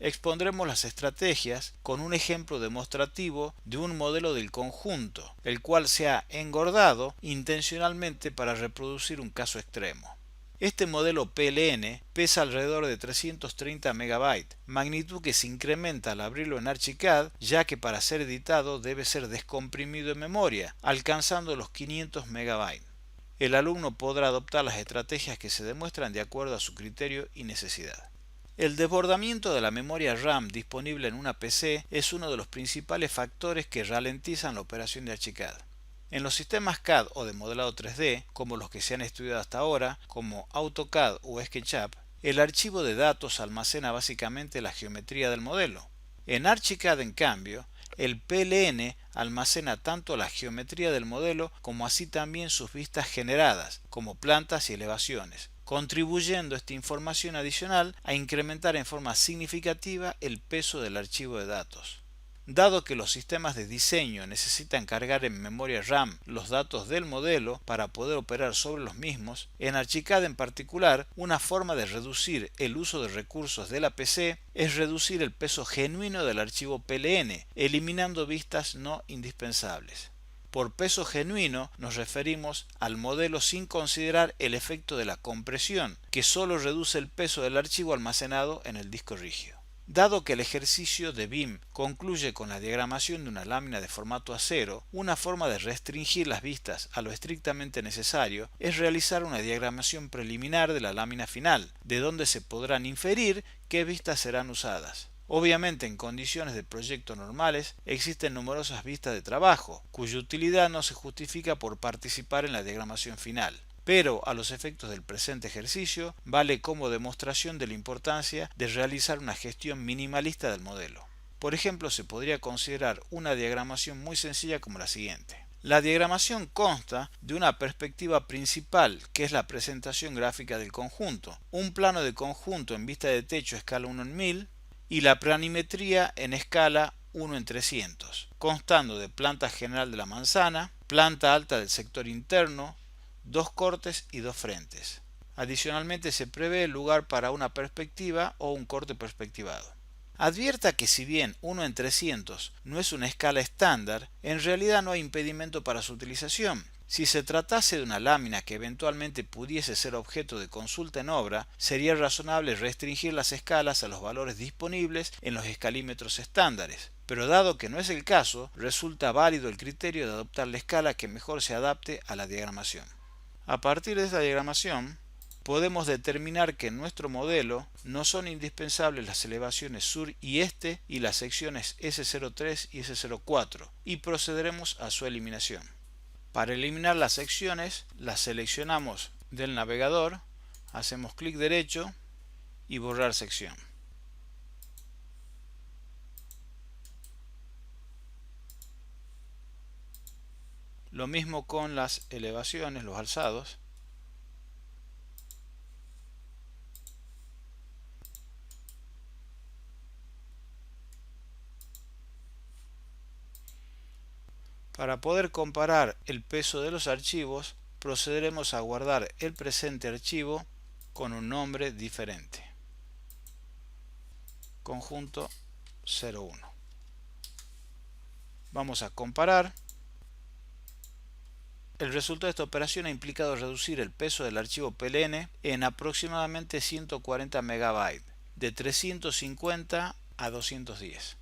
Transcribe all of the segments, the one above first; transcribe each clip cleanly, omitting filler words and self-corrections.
expondremos las estrategias con un ejemplo demostrativo de un modelo del conjunto, el cual se ha engordado intencionalmente para reproducir un caso extremo. Este modelo PLN pesa alrededor de 330 MB, magnitud que se incrementa al abrirlo en Archicad, ya que para ser editado debe ser descomprimido en memoria, alcanzando los 500 MB. El alumno podrá adoptar las estrategias que se demuestran de acuerdo a su criterio y necesidad. El desbordamiento de la memoria RAM disponible en una PC es uno de los principales factores que ralentizan la operación de Archicad. En los sistemas CAD o de modelado 3D, como los que se han estudiado hasta ahora, como AutoCAD o SketchUp, el archivo de datos almacena básicamente la geometría del modelo. En Archicad, en cambio, el PLN almacena tanto la geometría del modelo como así también sus vistas generadas, como plantas y elevaciones, contribuyendo esta información adicional a incrementar en forma significativa el peso del archivo de datos. Dado que los sistemas de diseño necesitan cargar en memoria RAM los datos del modelo para poder operar sobre los mismos, en Archicad en particular, una forma de reducir el uso de recursos de la PC es reducir el peso genuino del archivo PLN, eliminando vistas no indispensables. Por peso genuino nos referimos al modelo sin considerar el efecto de la compresión, que solo reduce el peso del archivo almacenado en el disco rígido. Dado que el ejercicio de BIM concluye con la diagramación de una lámina de formato A0, una forma de restringir las vistas a lo estrictamente necesario es realizar una diagramación preliminar de la lámina final, de donde se podrán inferir qué vistas serán usadas. Obviamente, en condiciones de proyecto normales existen numerosas vistas de trabajo, cuya utilidad no se justifica por participar en la diagramación final. Pero a los efectos del presente ejercicio vale como demostración de la importancia de realizar una gestión minimalista del modelo. Por ejemplo, se podría considerar una diagramación muy sencilla como la siguiente. La diagramación consta de una perspectiva principal, que es la presentación gráfica del conjunto, un plano de conjunto en vista de techo escala 1 en 1000 y la planimetría en escala 1 en 300, constando de planta general de la manzana, planta alta del sector interno, 2 cortes y 2 frentes. Adicionalmente se prevé el lugar para una perspectiva o un corte perspectivado. Advierta que si bien 1 en 300 no es una escala estándar, en realidad no hay impedimento para su utilización. Si se tratase de una lámina que eventualmente pudiese ser objeto de consulta en obra, sería razonable restringir las escalas a los valores disponibles en los escalímetros estándares. Pero dado que no es el caso, resulta válido el criterio de adoptar la escala que mejor se adapte a la diagramación. A partir de esta diagramación, podemos determinar que en nuestro modelo no son indispensables las elevaciones sur y este y las secciones S03 y S04 y procederemos a su eliminación. Para eliminar las secciones, las seleccionamos del navegador, hacemos clic derecho y borrar sección. Lo mismo con las elevaciones, los alzados. Para poder comparar el peso de los archivos, procederemos a guardar el presente archivo con un nombre diferente. Conjunto 01. Vamos a comparar. El resultado de esta operación ha implicado reducir el peso del archivo PLN en aproximadamente 140 MB, de 350 a 210,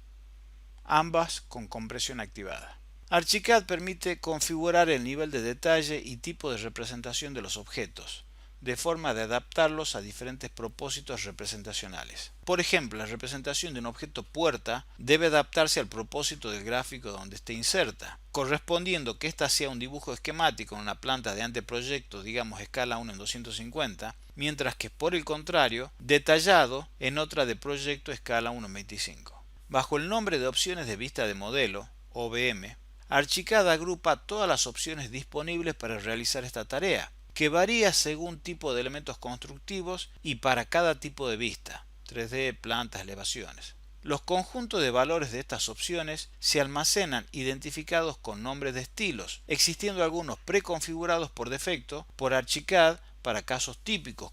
ambas con compresión activada. Archicad permite configurar el nivel de detalle y tipo de representación de los objetos, de forma de adaptarlos a diferentes propósitos representacionales. Por ejemplo, la representación de un objeto puerta debe adaptarse al propósito del gráfico donde esté inserta, correspondiendo que ésta sea un dibujo esquemático en una planta de anteproyecto, digamos escala 1 en 250, mientras que por el contrario, detallado en otra de proyecto escala 1 en 25. Bajo el nombre de opciones de vista de modelo, OVM, Archicad agrupa todas las opciones disponibles para realizar esta tarea, que varía según tipo de elementos constructivos y para cada tipo de vista, 3D, plantas, elevaciones. Los conjuntos de valores de estas opciones se almacenan identificados con nombres de estilos, existiendo algunos preconfigurados por defecto por Archicad para casos típicos,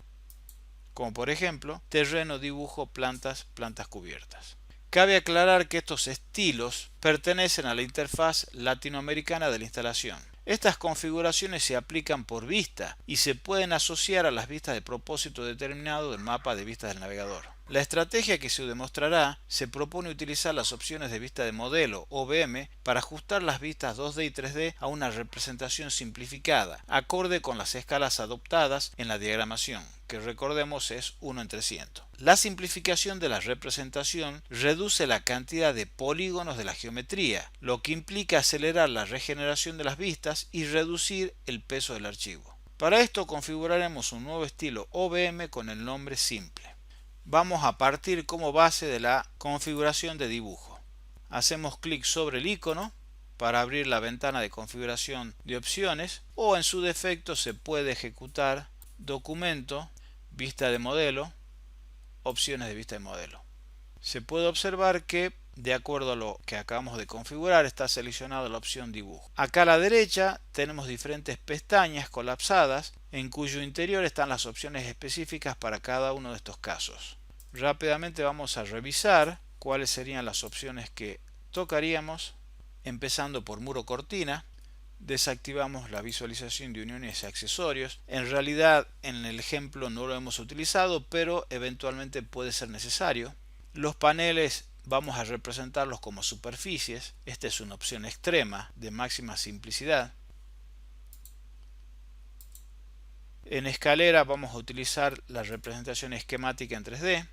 como por ejemplo terreno, dibujo, plantas, plantas cubiertas. Cabe aclarar que estos estilos pertenecen a la interfaz latinoamericana de la instalación. Estas configuraciones se aplican por vista y se pueden asociar a las vistas de propósito determinado del mapa de vistas del navegador. La estrategia que se demostrará se propone utilizar las opciones de vista de modelo OVM para ajustar las vistas 2D y 3D a una representación simplificada, acorde con las escalas adoptadas en la diagramación, que recordemos es 1 en 300. La simplificación de la representación reduce la cantidad de polígonos de la geometría, lo que implica acelerar la regeneración de las vistas y reducir el peso del archivo. Para esto configuraremos un nuevo estilo OVM con el nombre simple. Vamos a partir como base de la configuración de dibujo. Hacemos clic sobre el icono para abrir la ventana de configuración de opciones, o en su defecto se puede ejecutar documento, vista de modelo, opciones de vista de modelo. Se puede observar que de acuerdo a lo que acabamos de configurar está seleccionada la opción dibujo. Acá a la derecha tenemos diferentes pestañas colapsadas en cuyo interior están las opciones específicas para cada uno de estos casos. Rápidamente vamos a revisar cuáles serían las opciones que tocaríamos, empezando por muro cortina. Desactivamos la visualización de uniones y accesorios. En realidad en el ejemplo no lo hemos utilizado, pero eventualmente puede ser necesario. Los paneles vamos a representarlos como superficies. Esta es una opción extrema de máxima simplicidad. En escalera vamos a utilizar la representación esquemática en 3D.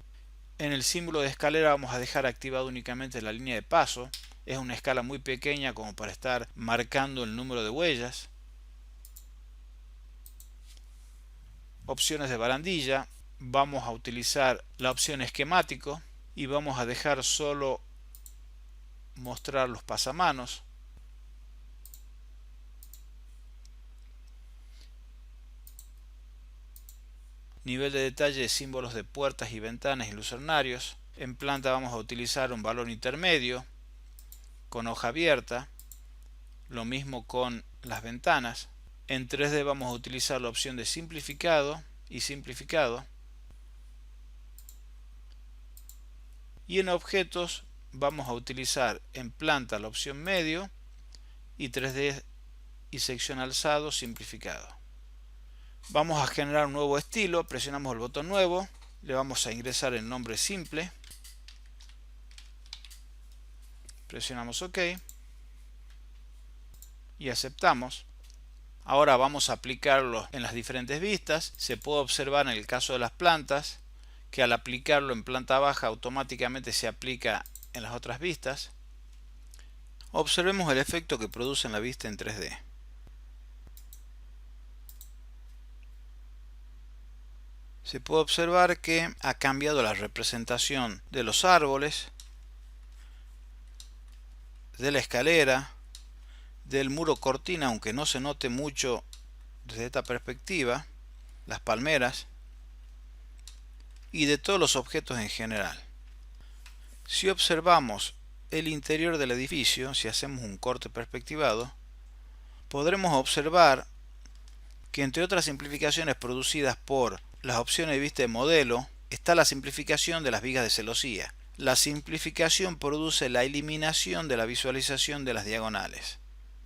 En el símbolo de escalera vamos a dejar activado únicamente la línea de paso. Es una escala muy pequeña como para estar marcando el número de huellas. Opciones de barandilla. Vamos a utilizar la opción esquemático y vamos a dejar solo mostrar los pasamanos. Nivel de detalle de símbolos de puertas y ventanas y lucernarios. En planta vamos a utilizar un valor intermedio con hoja abierta. Lo mismo con las ventanas. En 3D vamos a utilizar la opción de simplificado y simplificado. Y en objetos vamos a utilizar en planta la opción medio y 3D y sección alzado simplificado. Vamos a generar un nuevo estilo, presionamos el botón nuevo, le vamos a ingresar el nombre simple, presionamos OK y aceptamos. Ahora vamos a aplicarlo en las diferentes vistas. Se puede observar en el caso de las plantas que al aplicarlo en planta baja automáticamente se aplica en las otras vistas. Observemos el efecto que produce en la vista en 3D. Se puede observar que ha cambiado la representación de los árboles, de la escalera, del muro cortina, aunque no se note mucho desde esta perspectiva, las palmeras y de todos los objetos en general. Si observamos el interior del edificio, si hacemos un corte perspectivado, podremos observar que entre otras simplificaciones producidas por las opciones de vista de modelo está la simplificación de las vigas de celosía. La simplificación produce la eliminación de la visualización de las diagonales.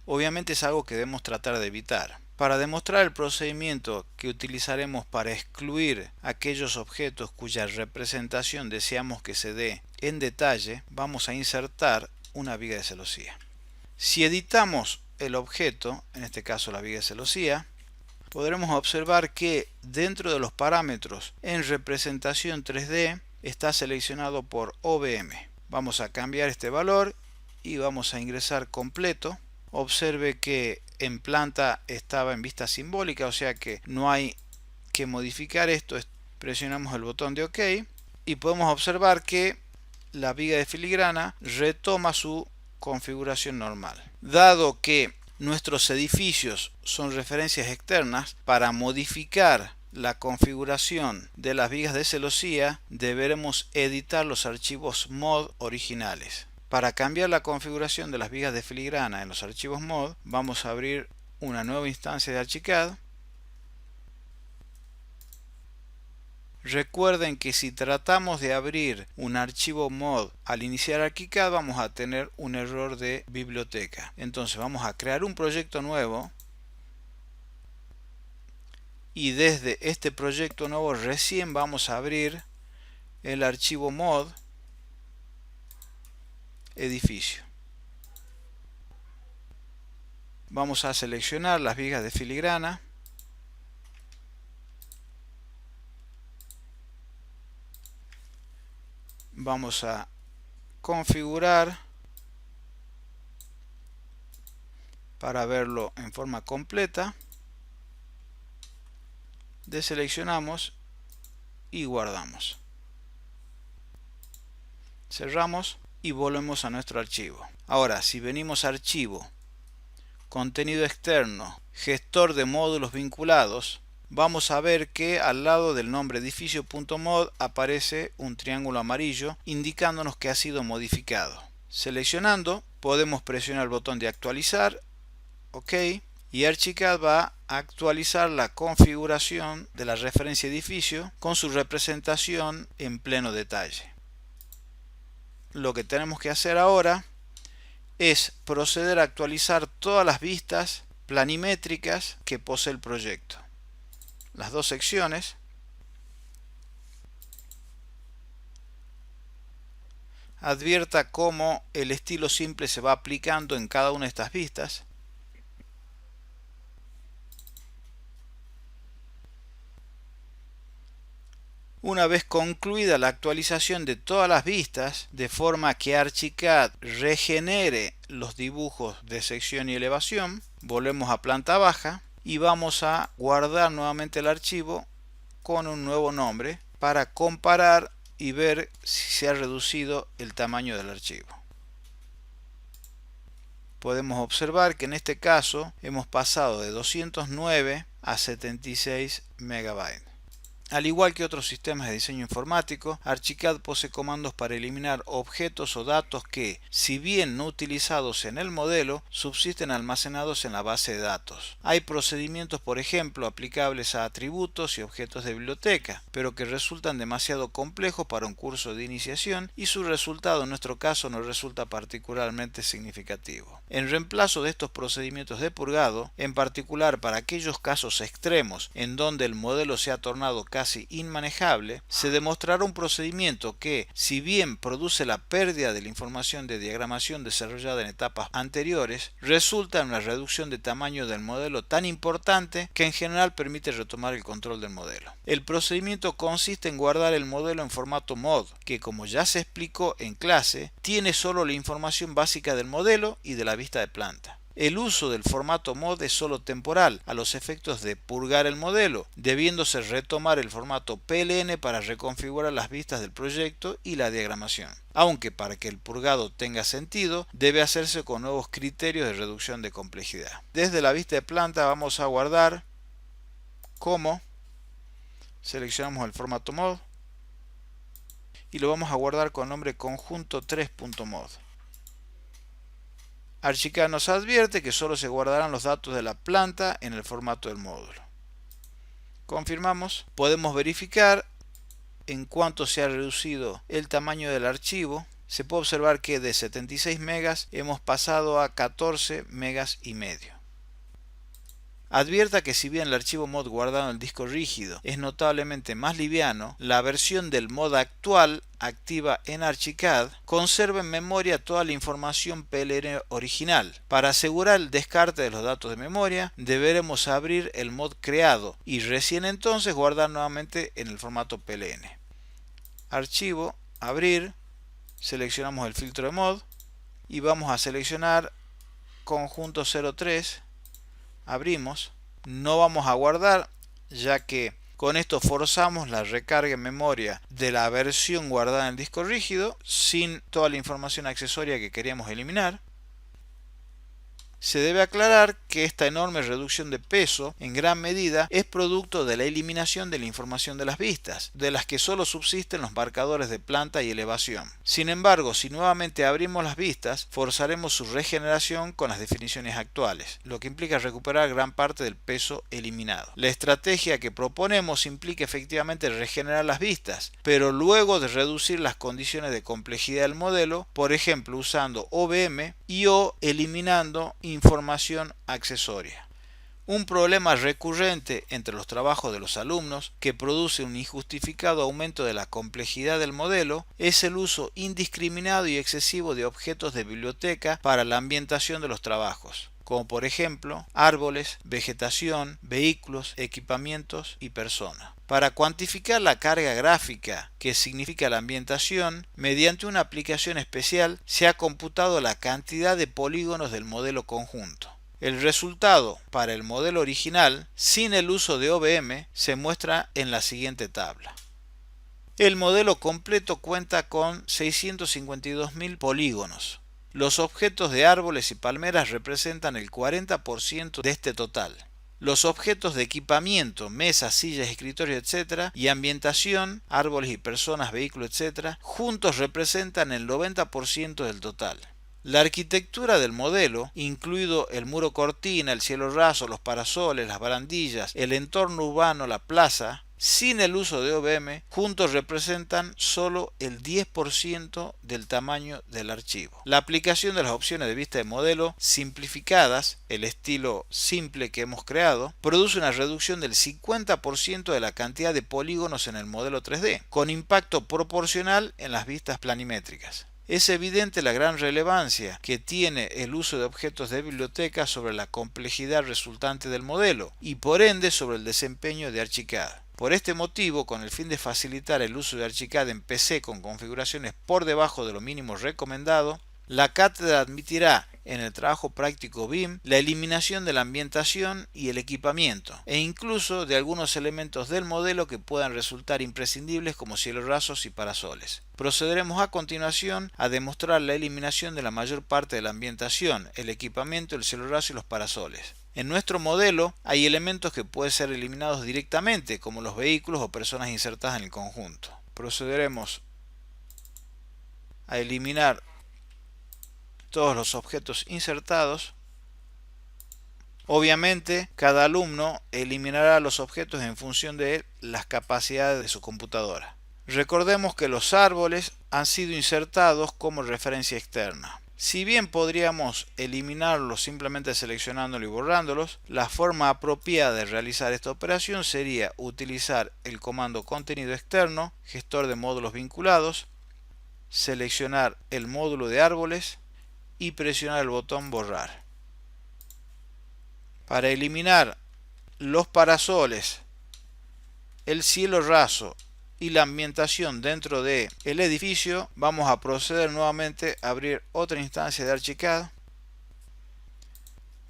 Obviamente es algo que debemos tratar de evitar. Para demostrar el procedimiento que utilizaremos para excluir aquellos objetos cuya representación deseamos que se dé en detalle, vamos a insertar una viga de celosía. Si editamos el objeto, en este caso la viga de celosía, podremos observar que dentro de los parámetros en representación 3D está seleccionado por OVM. Vamos a cambiar este valor y vamos a ingresar completo. Observe que en planta estaba en vista simbólica, o sea que no hay que modificar esto. Presionamos el botón de OK y podemos observar que la viga de filigrana retoma su configuración normal. Dado que nuestros edificios son referencias externas, para modificar la configuración de las vigas de celosía deberemos editar los archivos mod originales. Para cambiar la configuración de las vigas de filigrana en los archivos mod, vamos a abrir una nueva instancia de Archicad. Recuerden que si tratamos de abrir un archivo mod al iniciar ArchiCAD vamos a tener un error de biblioteca. Entonces vamos a crear un proyecto nuevo y desde este proyecto nuevo recién vamos a abrir el archivo mod edificio. Vamos a seleccionar las vigas de filigrana. Vamos a configurar para verlo en forma completa. Deseleccionamos y guardamos. Cerramos y volvemos a nuestro archivo. Ahora, si venimos a archivo, contenido externo, gestor de módulos vinculados, vamos a ver que al lado del nombre edificio.mod aparece un triángulo amarillo indicándonos que ha sido modificado. Seleccionando, podemos presionar el botón de actualizar, OK, y ArchiCAD va a actualizar la configuración de la referencia edificio con su representación en pleno detalle. Lo que tenemos que hacer ahora es proceder a actualizar todas las vistas planimétricas que posee el proyecto. Las dos secciones. Advierta cómo el estilo simple se va aplicando en cada una de estas vistas. Una vez concluida la actualización de todas las vistas, de forma que ArchiCAD regenere los dibujos de sección y elevación, volvemos a planta baja y vamos a guardar nuevamente el archivo con un nuevo nombre para comparar y ver si se ha reducido el tamaño del archivo. Podemos observar que en este caso hemos pasado de 209 a 76 MB. Al igual que otros sistemas de diseño informático, ArchiCAD posee comandos para eliminar objetos o datos que, si bien no utilizados en el modelo, subsisten almacenados en la base de datos. Hay procedimientos, por ejemplo, aplicables a atributos y objetos de biblioteca, pero que resultan demasiado complejos para un curso de iniciación y su resultado en nuestro caso no resulta particularmente significativo. En reemplazo de estos procedimientos de purgado, en particular para aquellos casos extremos en donde el modelo se ha tornado casi inmanejable, se demostrará un procedimiento que, si bien produce la pérdida de la información de diagramación desarrollada en etapas anteriores, resulta en una reducción de tamaño del modelo tan importante que en general permite retomar el control del modelo. El procedimiento consiste en guardar el modelo en formato MOD, que como ya se explicó en clase, tiene solo la información básica del modelo y de la vista de planta. El uso del formato MOD es solo temporal, a los efectos de purgar el modelo, debiéndose retomar el formato PLN para reconfigurar las vistas del proyecto y la diagramación. Aunque para que el purgado tenga sentido, debe hacerse con nuevos criterios de reducción de complejidad. Desde la vista de planta vamos a guardar como, seleccionamos el formato MOD y lo vamos a guardar con nombre conjunto 3.mod. ArchiCAD nos advierte que solo se guardarán los datos de la planta en el formato del módulo. Confirmamos. Podemos verificar en cuánto se ha reducido el tamaño del archivo. Se puede observar que de 76 megas hemos pasado a 14 megas y medio. Advierta que si bien el archivo MOD guardado en el disco rígido es notablemente más liviano, la versión del MOD actual activa en ArchiCAD conserva en memoria toda la información PLN original. Para asegurar el descarte de los datos de memoria, deberemos abrir el MOD creado y recién entonces guardar nuevamente en el formato PLN. Archivo, abrir, seleccionamos el filtro de MOD y vamos a seleccionar conjunto 03. Abrimos, no vamos a guardar ya que con esto forzamos la recarga en memoria de la versión guardada en el disco rígido sin toda la información accesoria que queríamos eliminar. Se debe aclarar que esta enorme reducción de peso en gran medida es producto de la eliminación de la información de las vistas, de las que solo subsisten los marcadores de planta y elevación. Sin embargo, si nuevamente abrimos las vistas, forzaremos su regeneración con las definiciones actuales, lo que implica recuperar gran parte del peso eliminado. La estrategia que proponemos implica efectivamente regenerar las vistas, pero luego de reducir las condiciones de complejidad del modelo, por ejemplo usando OBM o eliminando información accesoria. Un problema recurrente entre los trabajos de los alumnos que produce un injustificado aumento de la complejidad del modelo es el uso indiscriminado y excesivo de objetos de biblioteca para la ambientación de los trabajos, como por ejemplo árboles, vegetación, vehículos, equipamientos y personas. Para cuantificar la carga gráfica que significa la ambientación, mediante una aplicación especial se ha computado la cantidad de polígonos del modelo conjunto. El resultado para el modelo original, sin el uso de OBM, se muestra en la siguiente tabla. El modelo completo cuenta con 652.000 polígonos. Los objetos de árboles y palmeras representan el 40% de este total. Los objetos de equipamiento, mesas, sillas, escritorios, etc. y ambientación, árboles y personas, vehículos, etc. juntos representan el 90% del total. La arquitectura del modelo, incluido el muro cortina, el cielo raso, los parasoles, las barandillas, el entorno urbano, la plaza, sin el uso de OBM, juntos representan solo el 10% del tamaño del archivo. La aplicación de las opciones de vista de modelo simplificadas, el estilo simple que hemos creado, produce una reducción del 50% de la cantidad de polígonos en el modelo 3D, con impacto proporcional en las vistas planimétricas. Es evidente la gran relevancia que tiene el uso de objetos de biblioteca sobre la complejidad resultante del modelo y por ende sobre el desempeño de Archicad. Por este motivo, con el fin de facilitar el uso de Archicad en PC con configuraciones por debajo de lo mínimo recomendado, la cátedra admitirá en el trabajo práctico BIM la eliminación de la ambientación y el equipamiento, e incluso de algunos elementos del modelo que puedan resultar imprescindibles como cielos rasos y parasoles. Procederemos a continuación a demostrar la eliminación de la mayor parte de la ambientación, el equipamiento, el cielo raso y los parasoles. En nuestro modelo hay elementos que pueden ser eliminados directamente, como los vehículos o personas insertadas en el conjunto. Procederemos a eliminar todos los objetos insertados. Obviamente, cada alumno eliminará los objetos en función de las capacidades de su computadora. Recordemos que los árboles han sido insertados como referencia externa. Si bien podríamos eliminarlos simplemente seleccionándolos y borrándolos, la forma apropiada de realizar esta operación sería utilizar el comando contenido externo, gestor de módulos vinculados, seleccionar el módulo de árboles y presionar el botón borrar. Para eliminar los parasoles, el cielo raso y la ambientación dentro del edificio, vamos a proceder nuevamente a abrir otra instancia de Archicad.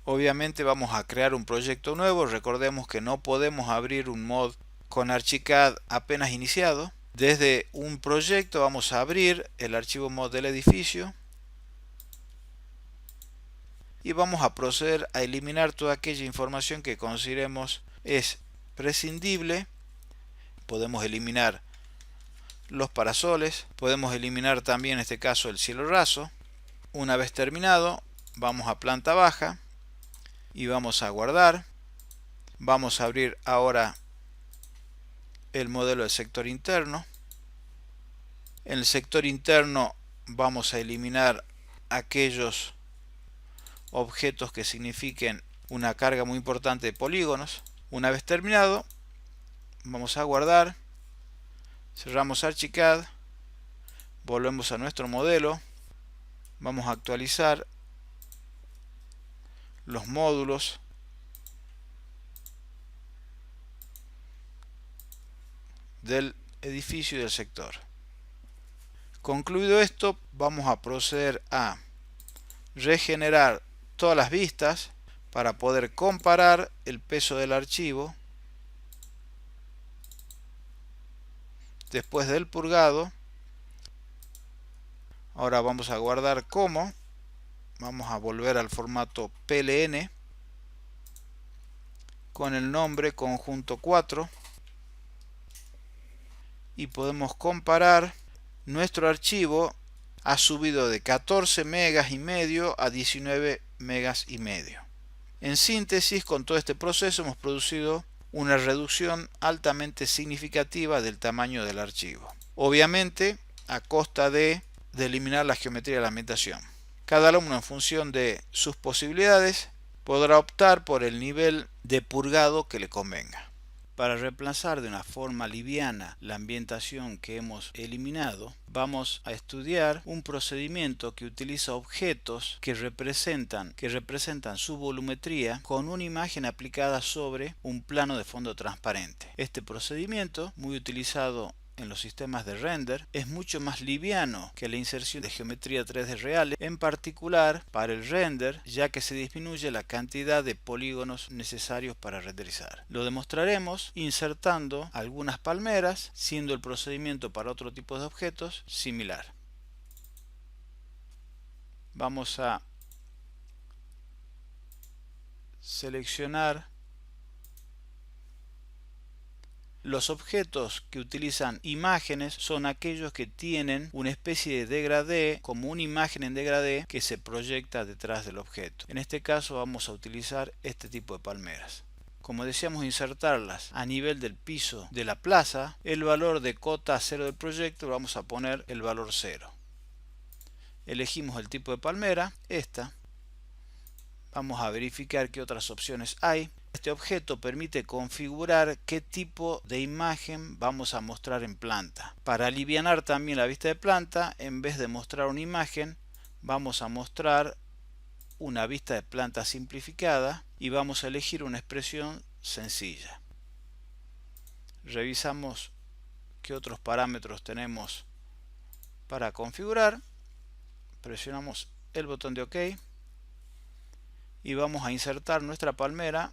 Obviamente vamos a crear un proyecto nuevo. Recordemos que no podemos abrir un mod con Archicad apenas iniciado. Desde un proyecto vamos a abrir el archivo mod del edificio y vamos a proceder a eliminar toda aquella información que consideremos es prescindible. Podemos eliminar los parasoles, podemos eliminar también en este caso el cielo raso. Una vez terminado, vamos a planta baja y vamos a guardar. Vamos a abrir ahora el modelo del sector interno. En el sector interno vamos a eliminar aquellos objetos que signifiquen una carga muy importante de polígonos. Una vez terminado, vamos a guardar, cerramos Archicad, volvemos a nuestro modelo, vamos a actualizar los módulos del edificio y del sector. Concluido esto, vamos a proceder a regenerar todas las vistas para poder comparar el peso del archivo después del purgado. Ahora vamos a guardar como, Vamos a volver al formato PLN con el nombre conjunto 4 y podemos comparar. Nuestro archivo ha subido de 14 megas y medio a 19 megas y medio. En síntesis, con todo este proceso hemos producido una reducción altamente significativa del tamaño del archivo. Obviamente a costa de eliminar la geometría de la ambientación. Cada alumno, en función de sus posibilidades, podrá optar por el nivel de purgado que le convenga. Para reemplazar de una forma liviana la ambientación que hemos eliminado, vamos a estudiar un procedimiento que utiliza objetos que representan su volumetría con una imagen aplicada sobre un plano de fondo transparente. Este procedimiento, muy utilizado en los sistemas de render, es mucho más liviano que la inserción de geometría 3D reales, en particular para el render, ya que se disminuye la cantidad de polígonos necesarios para renderizar. Lo demostraremos insertando algunas palmeras, siendo el procedimiento para otro tipo de objetos similar. Vamos a seleccionar los objetos que utilizan imágenes. Son aquellos que tienen una especie de degradé, como una imagen en degradé que se proyecta detrás del objeto. En este caso vamos a utilizar este tipo de palmeras. Como deseamos insertarlas a nivel del piso de la plaza, el valor de cota 0 del proyecto vamos a poner el valor 0. Elegimos el tipo de palmera, esta. Vamos a verificar qué otras opciones hay. Este objeto permite configurar qué tipo de imagen vamos a mostrar en planta. Para alivianar también la vista de planta, en vez de mostrar una imagen, vamos a mostrar una vista de planta simplificada y vamos a elegir una expresión sencilla. Revisamos qué otros parámetros tenemos para configurar. Presionamos el botón de OK y vamos a insertar nuestra palmera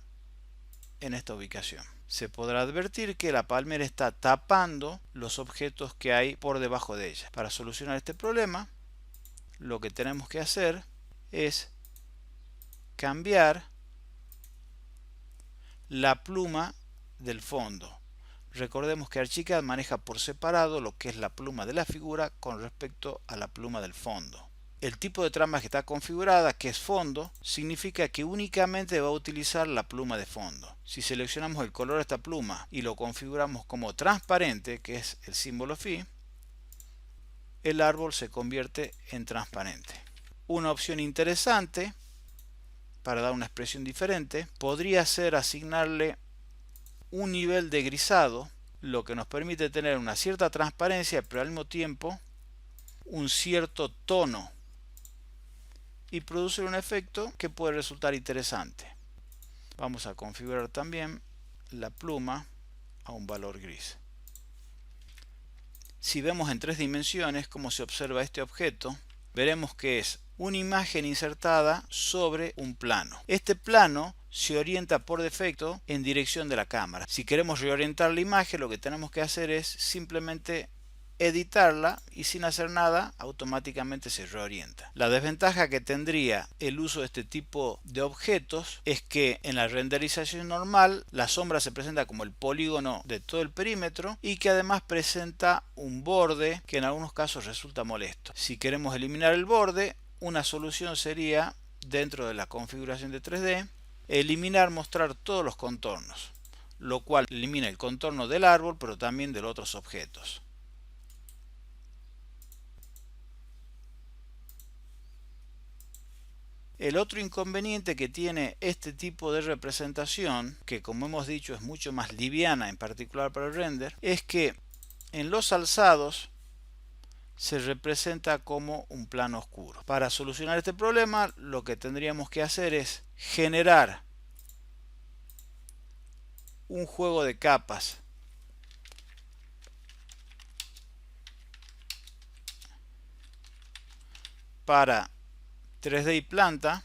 en esta ubicación. Se podrá advertir que la palmera está tapando los objetos que hay por debajo de ella. Para solucionar este problema, lo que tenemos que hacer es cambiar la pluma del fondo. Recordemos que Archicad maneja por separado lo que es la pluma de la figura con respecto a la pluma del fondo. El tipo de trama que está configurada, que es fondo, significa que únicamente va a utilizar la pluma de fondo. Si seleccionamos el color de esta pluma y lo configuramos como transparente, que es el símbolo phi, el árbol se convierte en transparente. Una opción interesante para dar una expresión diferente podría ser asignarle un nivel de grisado, lo que nos permite tener una cierta transparencia, pero al mismo tiempo un cierto tono, y producir un efecto que puede resultar interesante. Vamos a configurar también la pluma a un valor gris. Si vemos en 3 dimensiones cómo se observa este objeto, veremos que es una imagen insertada sobre un plano. Este plano se orienta por defecto en dirección de la cámara. Si queremos reorientar la imagen, lo que tenemos que hacer es simplemente editarla y sin hacer nada automáticamente se reorienta. La desventaja que tendría el uso de este tipo de objetos es que en la renderización normal la sombra se presenta como el polígono de todo el perímetro y que además presenta un borde que en algunos casos resulta molesto. Si queremos eliminar el borde, una solución sería, dentro de la configuración de 3D, mostrar todos los contornos, lo cual elimina el contorno del árbol pero también de los otros objetos. El otro inconveniente que tiene este tipo de representación, que como hemos dicho es mucho más liviana, en particular para el render, es que en los alzados se representa como un plano oscuro. Para solucionar este problema, lo que tendríamos que hacer es generar un juego de capas para 3D y planta,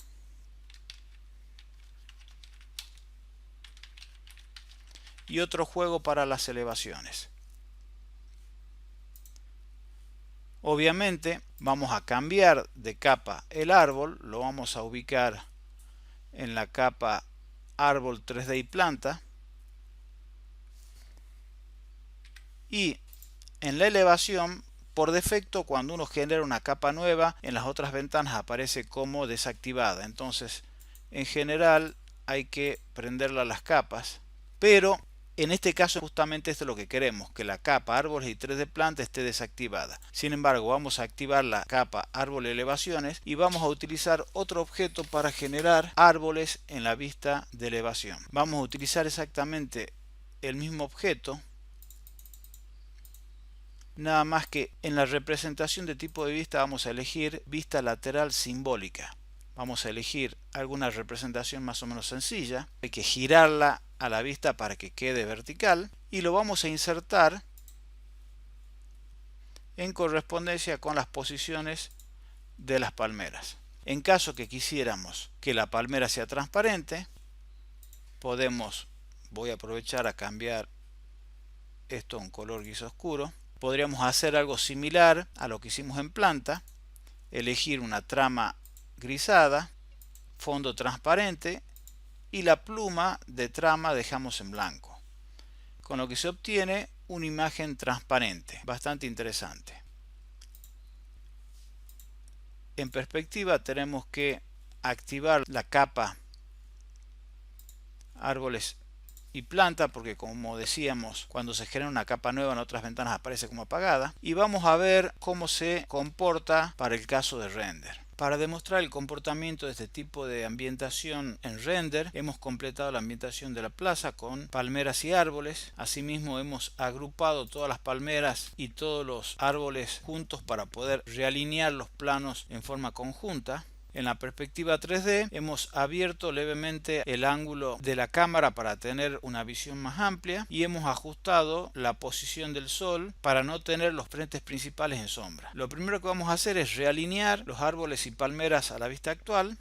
y otro juego para las elevaciones. Obviamente vamos a cambiar de capa el árbol, lo vamos a ubicar en la capa árbol 3D y planta, y en la elevación, por defecto, cuando uno genera una capa nueva, en las otras ventanas aparece como desactivada. Entonces, en general, hay que prenderla a las capas. Pero en este caso, justamente esto es lo que queremos, que la capa árboles y 3D planta esté desactivada. Sin embargo, vamos a activar la capa árbol elevaciones y vamos a utilizar otro objeto para generar árboles en la vista de elevación. Vamos a utilizar exactamente el mismo objeto, nada más que en la representación de tipo de vista vamos a elegir vista lateral simbólica. Vamos a elegir alguna representación más o menos sencilla. Hay que girarla a la vista para que quede vertical y lo vamos a insertar en correspondencia con las posiciones de las palmeras. En caso que quisiéramos que la palmera sea transparente, voy a aprovechar a cambiar esto a un color gris oscuro. Podríamos hacer algo similar a lo que hicimos en planta, elegir una trama grisada, fondo transparente y la pluma de trama dejamos en blanco, con lo que se obtiene una imagen transparente, bastante interesante. En perspectiva tenemos que activar la capa árboles y planta, porque como decíamos, cuando se genera una capa nueva en otras ventanas aparece como apagada, y vamos a ver cómo se comporta para el caso de render. Para demostrar el comportamiento de este tipo de ambientación en render, hemos completado la ambientación de la plaza con palmeras y árboles. Asimismo, hemos agrupado todas las palmeras y todos los árboles juntos para poder realinear los planos en forma conjunta. En la perspectiva 3D hemos abierto levemente el ángulo de la cámara para tener una visión más amplia y hemos ajustado la posición del sol para no tener los frentes principales en sombra. Lo primero que vamos a hacer es realinear los árboles y palmeras a la vista actual.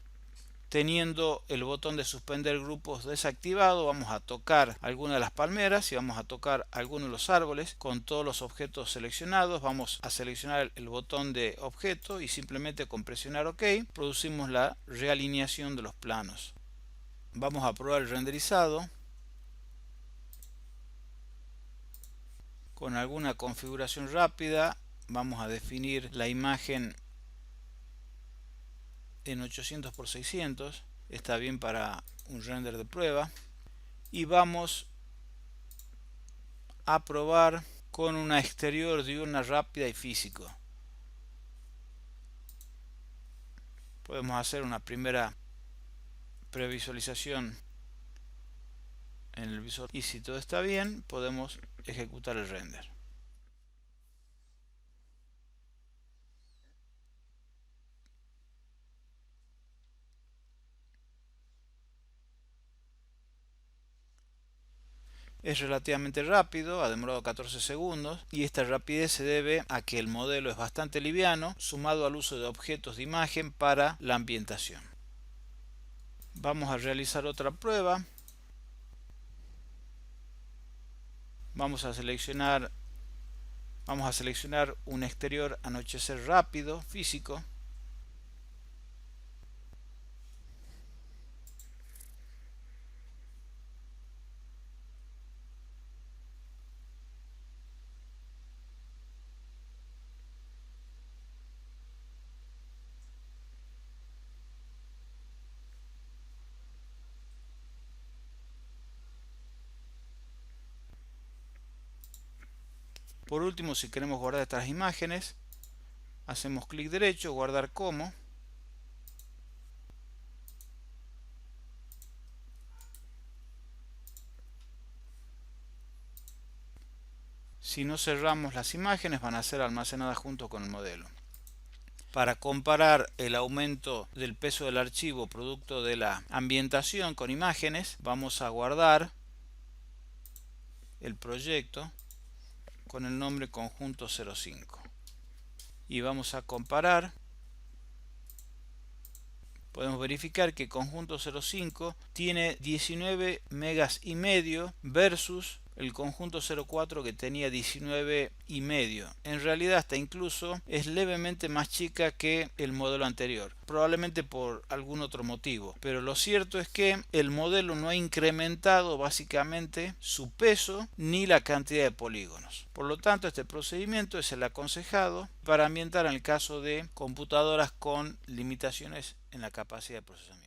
Teniendo el botón de suspender grupos desactivado, vamos a tocar alguna de las palmeras y vamos a tocar algunos de los árboles con todos los objetos seleccionados. Vamos a seleccionar el botón de objeto y simplemente con presionar OK producimos la realineación de los planos. Vamos a probar el renderizado con alguna configuración rápida. Vamos a definir la imagen en 800 por 600, está bien para un render de prueba, y vamos a probar con una exterior diurna rápida y físico. Podemos hacer una primera previsualización en el visor y si todo está bien podemos ejecutar el render. Es relativamente rápido, ha demorado 14 segundos y esta rapidez se debe a que el modelo es bastante liviano, sumado al uso de objetos de imagen para la ambientación. Vamos a realizar otra prueba. Vamos a seleccionar un exterior anochecer rápido, físico. Por último, si queremos guardar estas imágenes, hacemos clic derecho, guardar como. Si no cerramos las imágenes, van a ser almacenadas junto con el modelo. Para comparar el aumento del peso del archivo producto de la ambientación con imágenes, vamos a guardar el proyecto con el nombre conjunto 05 y vamos a comparar. Podemos verificar que conjunto 05 tiene 19 megas y medio versus el conjunto 04 que tenía 19,5. En realidad hasta incluso es levemente más chica que el modelo anterior, probablemente por algún otro motivo, pero lo cierto es que el modelo no ha incrementado básicamente su peso ni la cantidad de polígonos. Por lo tanto, este procedimiento es el aconsejado para ambientar en el caso de computadoras con limitaciones en la capacidad de procesamiento.